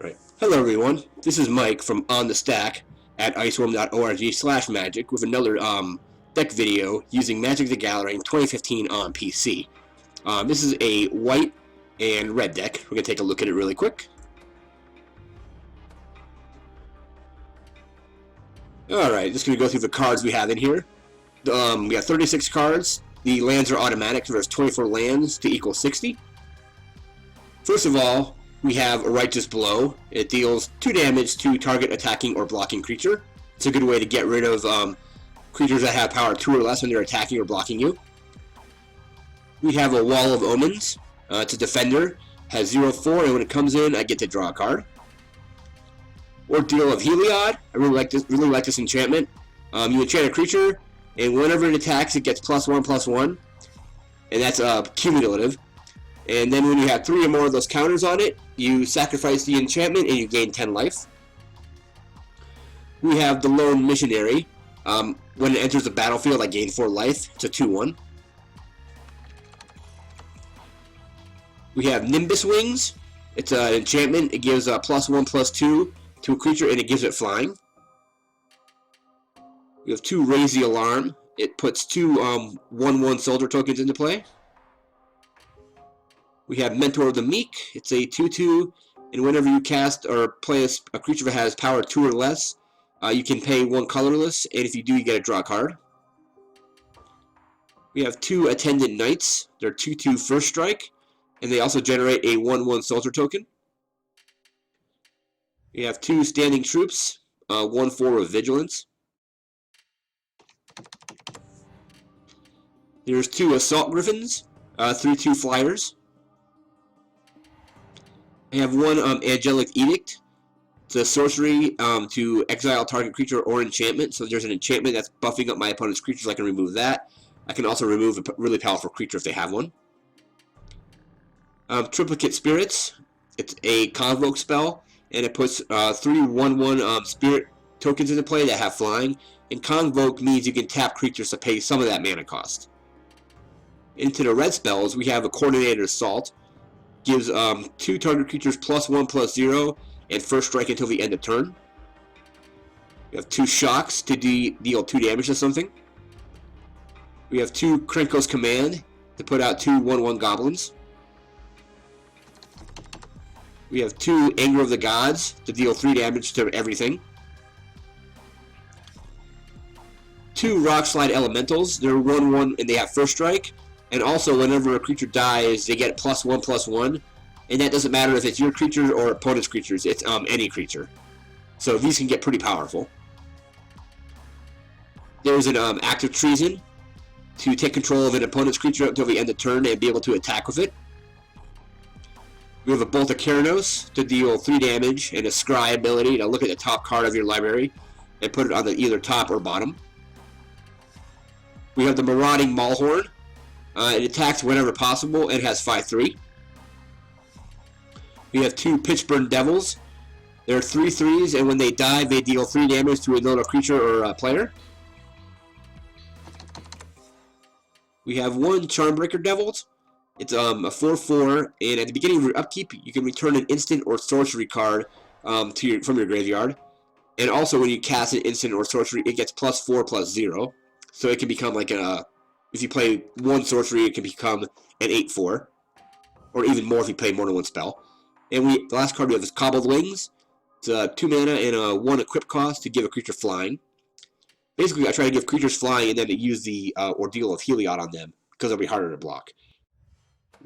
Right. Hello everyone, this is Mike from On the Stack at IceWarm.org/magic with another deck video using Magic the Gathering 2015 on PC. This is a white and red deck. We're going to take a look at it really quick. Alright, just going to go through the cards we have in here. We got 36 cards. The lands are automatic, so there's 24 lands to equal 60. First of all, we have a Righteous Blow. It deals 2 damage to target attacking or blocking creature. It's a good way to get rid of creatures that have power 2 or less when they're attacking or blocking you. We have a Wall of Omens. It's a defender, has 0/4, and when it comes in, I get to draw a card. Ordeal of Heliod. I really like this enchantment. You enchant a creature, and whenever it attacks, it gets +1/+1, and that's cumulative. And then when you have 3 or more of those counters on it, you sacrifice the enchantment and you gain 10 life. We have the Lone Missionary. When it enters the battlefield, I gain 4 life. It's a 2/1. We have Nimbus Wings. It's an enchantment. It gives +1/+2 to a creature and it gives it flying. We have 2 Raise the Alarm. It puts 2 1/1 soldier tokens into play. We have Mentor of the Meek. It's a 2/2, and whenever you cast or play a creature that has power 2 or less, you can pay 1 colorless, and if you do, you get to draw a card. We have 2 Attendant Knights. They're 2/2 first strike, and they also generate a 1/1 soldier token. We have 2 Standing Troops, 1/4 of Vigilance. There's 2 Assault Griffins, 3/2 flyers. I have 1 Angelic Edict. It's a sorcery to exile target creature or enchantment. So there's an enchantment that's buffing up my opponent's creatures. I can remove that. I can also remove a really powerful creature if they have one. Triplicate Spirits. It's a Convoke spell, and it puts 3 1/1 spirit tokens into play that have flying. And Convoke means you can tap creatures to pay some of that mana cost. Into the red spells, we have a Coordinated Assault. Gives 2 target creatures +1/+0 and first strike until the end of turn. We have 2 Shocks to deal 2 damage to something. We have 2 Krenko's Command to put out 2 1/1 goblins. We have 2 Anger of the Gods to deal 3 damage to everything. 2 Rockslide Elementals. They're 1/1 and they have first strike. And also, whenever a creature dies, they get +1/+1, and that doesn't matter if it's your creature or opponent's creatures. It's any creature. So these can get pretty powerful. There's an Act of Treason to take control of an opponent's creature until the end of turn and be able to attack with it. We have a Bolt of Keranos to deal 3 damage and a Scry ability to look at the top card of your library and put it on the either top or bottom. We have the Marauding Maulhorn. It attacks whenever possible and has 5/3. We have 2 Pitchburn Devils. They're 3/3s, and when they die, they deal 3 damage to another creature or player. We have 1 Charmbreaker Devils. It's a 4/4, and at the beginning of your upkeep, you can return an instant or sorcery card from your graveyard. And also, when you cast an instant or sorcery, it gets +4/+0. So it can become like if you play 1 sorcery, it can become an 8/4, or even more if you play more than 1 spell. And the last card we have is Cobbled Wings. It's 2 mana and a 1 equip cost to give a creature flying. Basically, I try to give creatures flying and then to use the Ordeal of Heliod on them, because it'll be harder to block.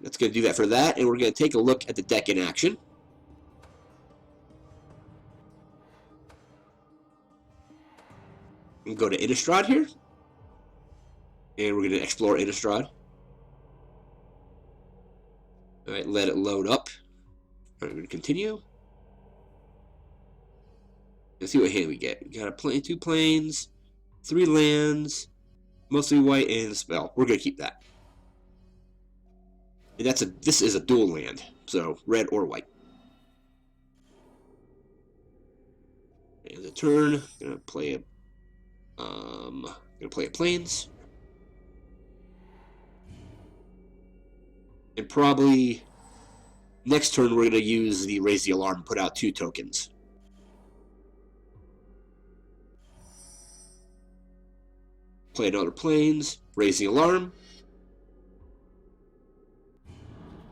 That's going to do that for that, and we're going to take a look at the deck in action. And go to Innistrad here. And we're going to explore Innistrad. Alright, let it load up. Alright, we're going to continue. Let's see what hand we get. We got 2 planes, 3 lands, mostly white, and a spell. We're going to keep that. And this is a dual land, so red or white. And the turn, going to play a planes. And probably Next turn, we're going to use the Raise the Alarm and put out 2 tokens. Play another Plains, Raise the Alarm.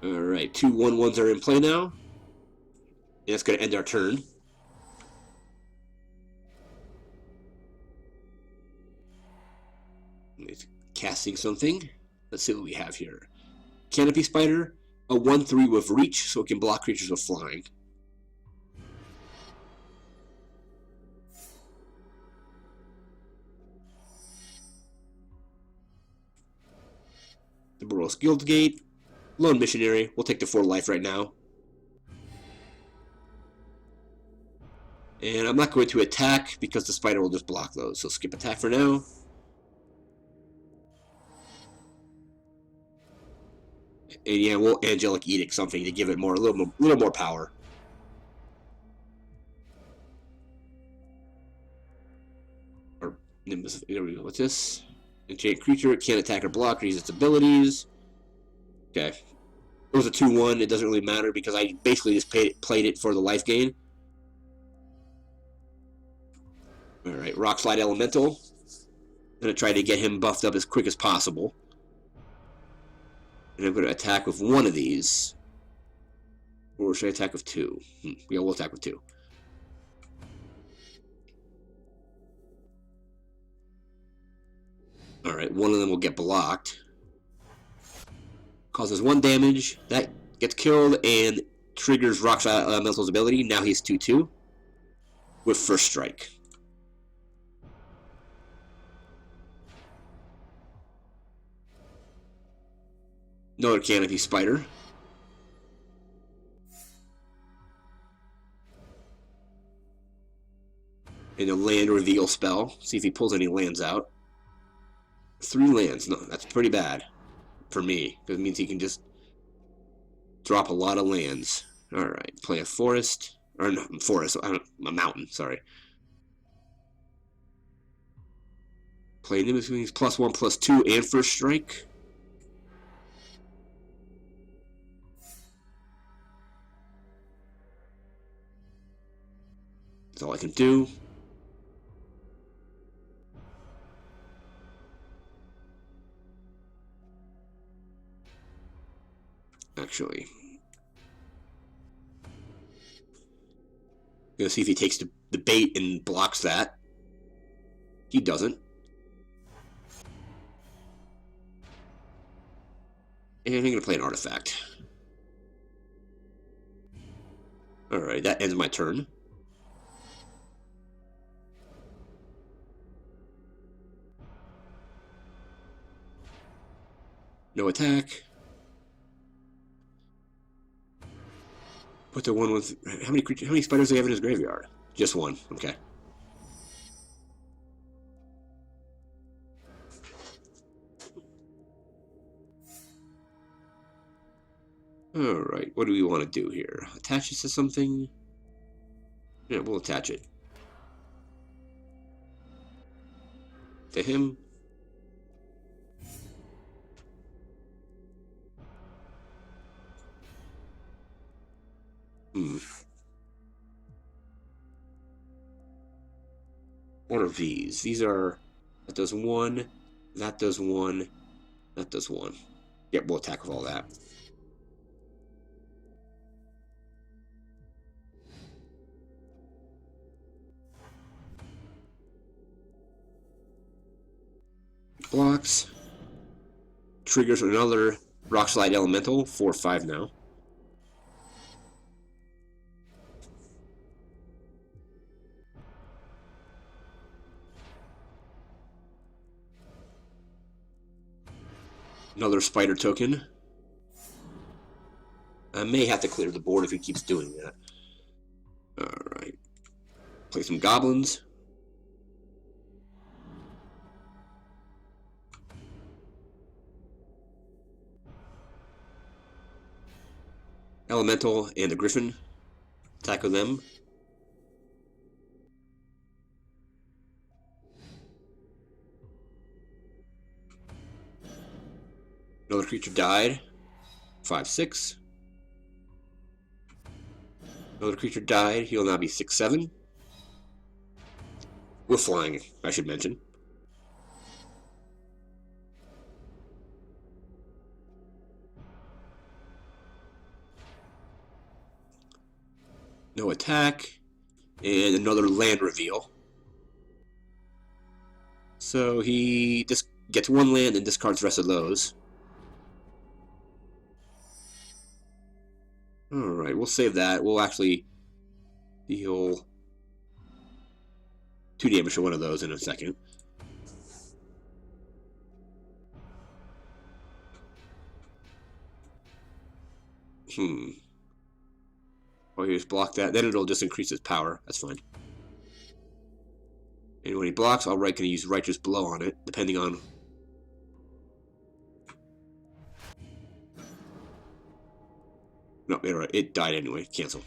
Alright, 2 1/1s are in play now. And that's going to end our turn. Casting something. Let's see what we have here. Canopy Spider, a 1/3 with reach, so it can block creatures with flying. The Boros Guildgate, Lone Missionary. We'll take the 4 life right now. And I'm not going to attack because the spider will just block those, so skip attack for now. And yeah, we'll Angelic Edict something to give it a little more power. Or Nimbus, what's this? Enchant creature, can't attack or block or use its abilities. Okay. It was a 2/1, it doesn't really matter because I basically just played it for the life gain. Alright, Rock Slide Elemental. I'm going to try to get him buffed up as quick as possible. And I'm going to attack with 1 of these. Or should I attack with 2? Yeah, we'll attack with 2. Alright, 1 of them will get blocked. Causes 1 damage. That gets killed and triggers Rock Slide Elemental's ability. Now he's 2/2 with First Strike. Another Canopy Spider. And a land reveal spell. See if he pulls any lands out. 3 lands. No, that's pretty bad for me. Because it means he can just drop a lot of lands. Alright, play a forest. Or no, forest. A mountain, sorry. Play Nimbus Wings +1, +2, and First Strike. That's all I can do. Actually, gonna see if he takes the bait and blocks that. He doesn't. And I'm gonna play an artifact. Alright, that ends my turn. No attack. Put the 1 with how many spiders do he have in his graveyard? Just 1. Okay. Alright, what do we want to do here? Attach this to something? Yeah, we'll attach it. To him. What are these? These are... That does 1. That does 1. That does 1. Yep, we'll attack with all that. Blocks. Triggers another Rock Slide Elemental. 4/5 now. Another spider token. I may have to clear the board if he keeps doing that. Alright. Play some goblins. Elemental and the Griffin. Tackle them. Another creature died. 5/6. Another creature died. He'll now be 6/7. With flying, I should mention. No attack. And another land reveal. So he just gets one land and discards the rest of those. Alright, we'll save that. We'll actually deal 2 damage to one of those in a second. Oh, you just block that. Then it'll just increase its power. That's fine. And when he blocks, I'll can use Righteous Blow on it, depending on... No, it died anyway. Cancel.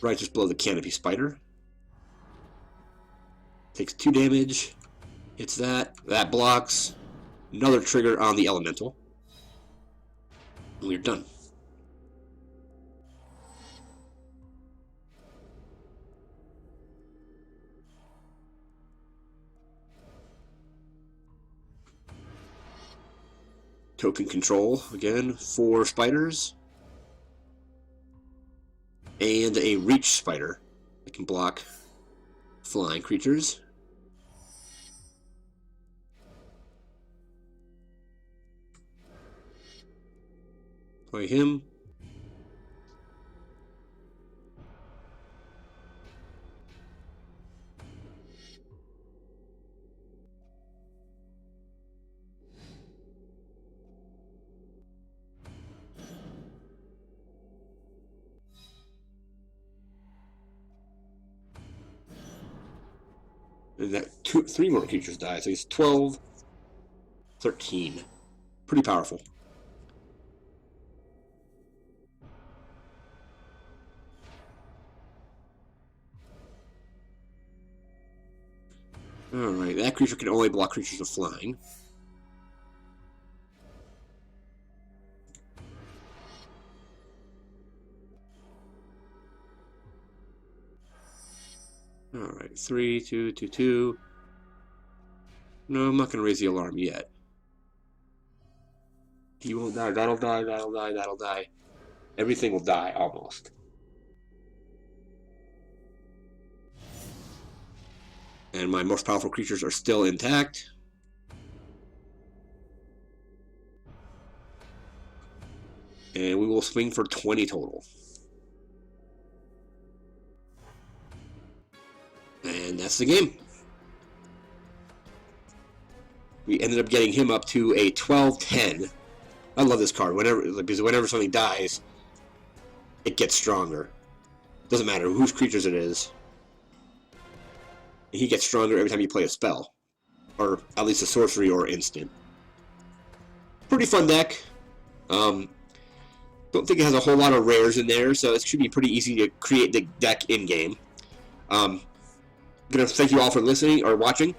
Righteous Blow the Canopy Spider. Takes 2 damage. Hits that. That blocks. Another trigger on the Elemental. And we're done. Token control, again, 4 spiders. And a reach spider that can block flying creatures. Play him. And that 3 more creatures die, so he's 12, 13. Pretty powerful. Alright, that creature can only block creatures with flying. Alright, 3, 2, 2, 2. No, I'm not going to raise the alarm yet. He won't die, that'll die, that'll die, that'll die. Everything will die, almost. And my most powerful creatures are still intact. And we will swing for 20 total. And that's the game. We ended up getting him up to a 12-10. I love this card. Because whenever something dies, it gets stronger. Doesn't matter whose creatures it is. He gets stronger every time you play a spell. Or at least a sorcery or instant. Pretty fun deck. Don't think it has a whole lot of rares in there, so it should be pretty easy to create the deck in-game. I'm going to thank you all for listening or watching.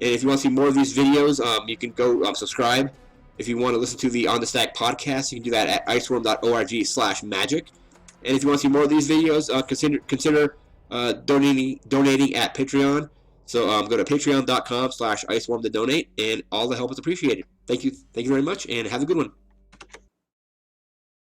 And if you want to see more of these videos, you can go subscribe. If you want to listen to the On The Stack podcast, you can do that at icewarm.org/magic. And if you want to see more of these videos, consider donating at Patreon. So go to patreon.com/icewarm to donate, and all the help is appreciated. Thank you very much, and have a good one.